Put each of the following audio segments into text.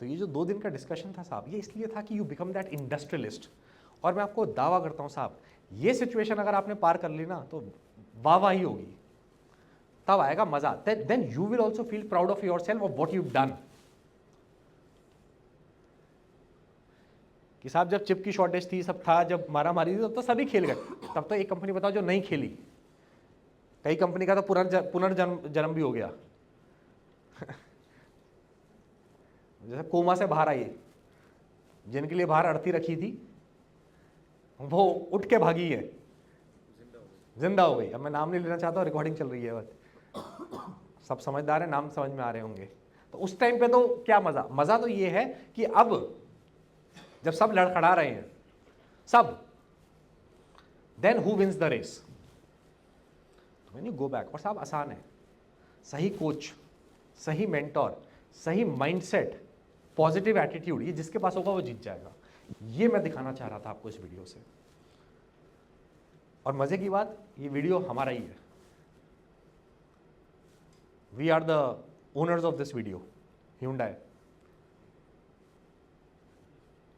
तो ये जो 2 दिन का डिस्कशन था साहब, ये इसलिए था कि यू बिकम दैट इंडस्ट्रियलिस्ट। और मैं आपको दावा करता हूँ साहब, ये सिचुएशन अगर आपने पार कर ली ना तो वाह ही होगी, तब आएगा मजा। Then you will also feel proud of yourself of what you done. कि साहब जब चिप की शॉर्टेज थी, सब था, जब मारा मारी थी, तब तो सभी खेल गए। तब तो एक कंपनी बताओ जो नहीं खेली। कई कंपनी का तो पुनर्जन्म भी हो गया। जैसे कोमा से बाहर आई, जिनके लिए बाहर अड़ती रखी थी वो उठ के भागी है, जिंदा हो गई। अब मैं नाम नहीं लेना चाहता, रिकॉर्डिंग चल रही है, बस सब समझदार है, नाम समझ में आ रहे होंगे। तो उस टाइम पे तो क्या मजा, मजा तो ये है कि अब जब सब लड़खड़ा रहे हैं सब, then who wins the race. When you go back, और साहब आसान है, सही कोच, सही मेंटोर, सही माइंडसेट, पॉजिटिव एटीट्यूड, ये जिसके पास होगा वो जीत जाएगा। ये मैं दिखाना चाह रहा था आपको इस वीडियो से। और मजे की बात, ये वीडियो हमारा ही है, we are the owners of this video, Hyundai।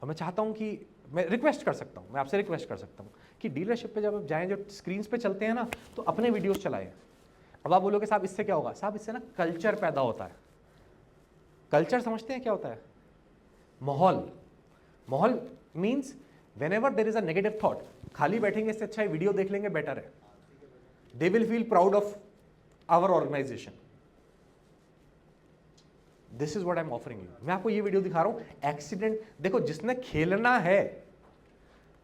और मैं चाहता हूं कि मैं रिक्वेस्ट कर सकता हूं, मैं आपसे रिक्वेस्ट कर सकता हूं कि डीलरशिप पे जब आप जाएं, जो स्क्रीन्स पे चलते हैं ना, तो अपने वीडियोस चलाएं। अब आप बोलोगे साहब इससे क्या होगा? साहब इससे ना कल्चर पैदा होता है। कल्चर समझते हैं क्या होता है? माहौल। माहौल means whenever there is a negative thought, खाली बैठेंगे इससे अच्छा है वीडियो देख लेंगे, बेटर है। They will feel proud of our organization. This is what I am offering you. मैं आपको ये वीडियो दिखा रहा हूं। एक्सीडेंट देखो, जिसने खेलना है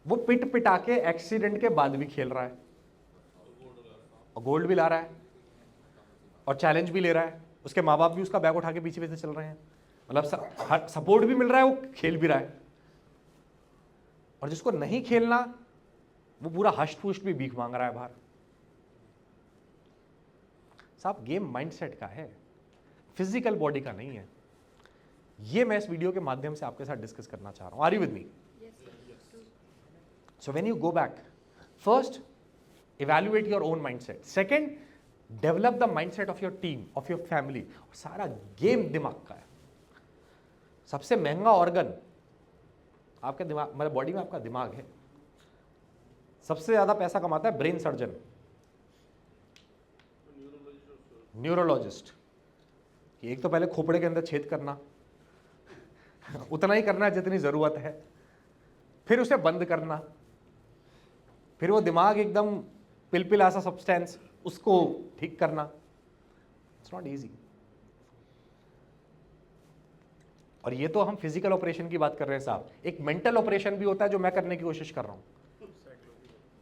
वो पिट पिटा के एक्सीडेंट के बाद भी खेल रहा है, और गोल्ड भी ला रहा है, और चैलेंज भी ले रहा है। उसके माँ बाप भी उसका बैग उठा के पीछे पीछे चल रहे हैं, मतलब सपोर्ट भी मिल रहा है, वो खेल भी रहा है। और जिसको नहीं खेलना वो पूरा हष्ट पुष्ट भी भीख मांग रहा है बाहर। साहब गेम माइंडसेट का है, फिजिकल बॉडी का नहीं है। ये मैं इस वीडियो के माध्यम से आपके साथ डिस्कस करना चाह रहा हूं। Are you with me? So when you go back, first evaluate your own mindset, second develop the mindset of your team, of your family. और सारा गेम दिमाग का है। सबसे महंगा ऑर्गन आपके दिमाग, मतलब बॉडी में आपका दिमाग है। सबसे ज्यादा पैसा कमाता है ब्रेन सर्जन, न्यूरोलॉजिस्ट। एक तो पहले खोपड़े के अंदर छेद करना, उतना ही करना है जितनी जरूरत है, फिर उसे बंद करना, फिर वो दिमाग एकदम पिलपिला सा सब्सटेंस, उसको ठीक करना। It's not easy. और ये तो हम फिजिकल ऑपरेशन की बात कर रहे हैं साहब, एक मेंटल ऑपरेशन भी होता है जो मैं करने की कोशिश कर रहा हूं।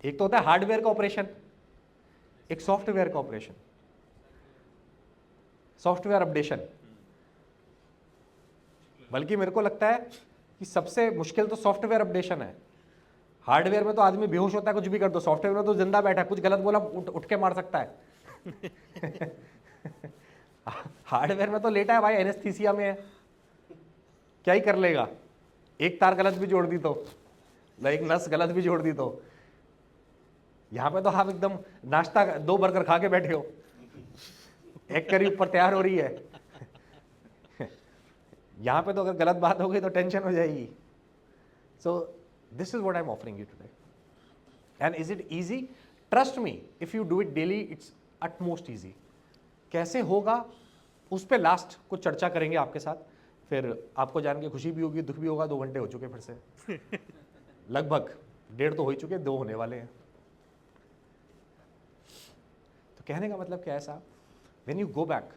एक तो होता है हार्डवेयर का ऑपरेशन, एक सॉफ्टवेयर का ऑपरेशन, सॉफ्टवेयर अपडेशन। बल्कि मेरे को लगता है कि सबसे मुश्किल तो सॉफ्टवेयर अपडेशन है। हार्डवेयर में तो आदमी बेहोश होता है, कुछ भी कर दो। सॉफ्टवेयर में तो जिंदा बैठा है, कुछ गलत बोला उठ के मार सकता है। हार्डवेयर में तो लेटा है भाई, एनेस्थीसिया में है, क्या ही कर लेगा। एक तार गलत भी जोड़ दी तो, एक नस गलत भी जोड़ दी तो। यहां पे तो आप एकदम नाश्ता 2 बर्गर खा के बैठे हो, एक करी ऊपर तैयार हो रही है। यहां पे तो अगर गलत बात हो गई तो टेंशन हो जाएगी। So this is what I am offering you today. And is it easy? Trust me, if you do it daily, it's utmost easy. कैसे होगा उस पर लास्ट कुछ चर्चा करेंगे आपके साथ। फिर आपको जान के खुशी भी होगी, दुख भी होगा। 2 घंटे हो चुके फिर से, लगभग 1.5 तो हो ही चुके, 2 होने वाले हैं। तो कहने का मतलब क्या है साहब, व्हेन यू गो बैक,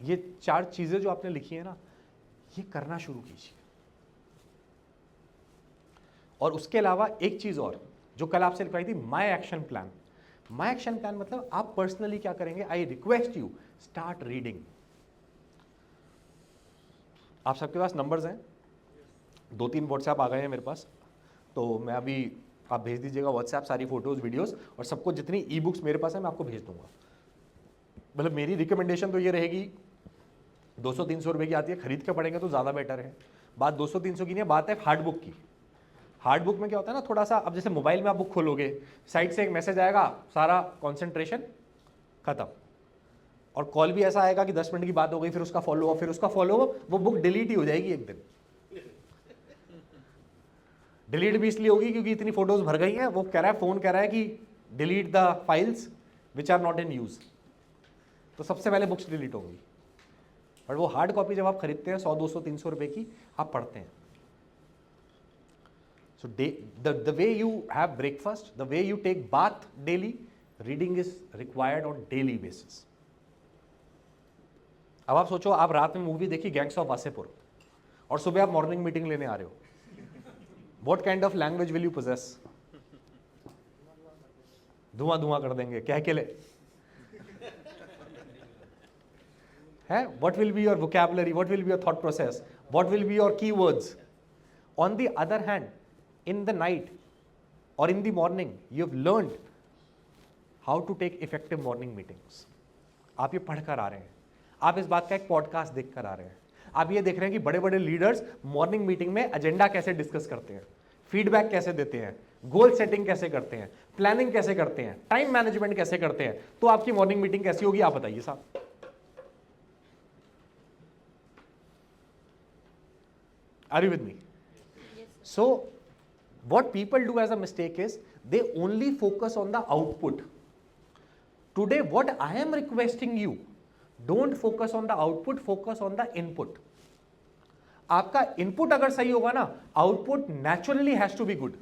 ये 4 चीजें जो आपने लिखी है ना, ये करना शुरू कीजिए। और उसके अलावा एक चीज और जो कल आपसे लिखवाई थी, my action plan. My action plan मतलब आप पर्सनली क्या करेंगे? I request you start reading. आप सबके पास नंबर्स हैं, 2-3 व्हाट्सएप आ गए हैं मेरे पास, तो मैं अभी, आप भेज दीजिएगा व्हाट्सएप सारी फोटोज वीडियोस, और सबको जितनी ई बुक्स मेरे पास है मैं आपको भेज दूंगा। मतलब मेरी रिकमेंडेशन तो ये रहेगी, 200-300 रुपए की आती है, खरीद के पढ़ेंगे तो ज़्यादा बेटर है। बात 200-300 की नहीं है, बात है हार्ड बुक की। हार्ड बुक में क्या होता है ना, थोड़ा सा, अब जैसे मोबाइल में आप बुक खोलोगे, साइड से एक मैसेज आएगा, सारा कॉन्सेंट्रेशन खत्म। और कॉल भी ऐसा आएगा कि 10 मिनट की बात हो गई, फिर उसका फॉलो अप, फिर उसका फॉलो अप, वो बुक डिलीट ही हो जाएगी एक दिन। डिलीट भी इसलिए होगी क्योंकि इतनी फोटोज भर गई हैं, वो कह रहा है, फोन कह रहा है कि delete the files which are not in use, तो सबसे पहले बुक्स डिलीट होंगी। बट वो हार्ड कॉपी जब आप खरीदते हैं 100, 200, 300 रुपए की, आप पढ़ते हैं। So the way you have breakfast, the way you take bath daily, reading is required on daily basis. अब आप सोचो, आप रात में मूवी देखी गैंग्स ऑफ वासेपुर और सुबह आप मॉर्निंग मीटिंग लेने आ रहे हो, what kind of language will you possess? धुआं धुआं कर देंगे, कह के ले है। What will be your vocabulary? What will be your thought process? What will be your keywords? On the other hand, in the night or in the morning, you have learned how to take effective morning meetings. आप ये पढ़कर आ रहे हैं, आप इस बात का एक पॉडकास्ट देखकर आ रहे हैं, आप ये देख रहे हैं कि बड़े बड़े लीडर्स मॉर्निंग मीटिंग में एजेंडा कैसे डिस्कस करते हैं, फीडबैक कैसे देते हैं, गोल सेटिंग कैसे करते हैं, प्लानिंग कैसे करते हैं, टाइम मैनेजमेंट कैसे करते हैं। तो आपकी मॉर्निंग मीटिंग कैसी होगी, आप बताइए साहब। Are you with me? Yes, so, what people do as a mistake is they only focus on the output. Today, what I am requesting you, don't focus on the output, focus on the input. आपका input अगर सही होगा ना, output naturally has to be good.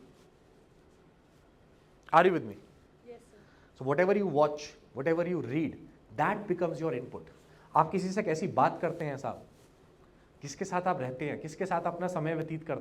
Are you with me? Yes, sir. So whatever you watch, whatever you read, that becomes your input. आप किसी से कैसी बात करते हैं साहब, किसके साथ आप रहते हैं, किसके साथ अपना समय व्यतीत करते हैं,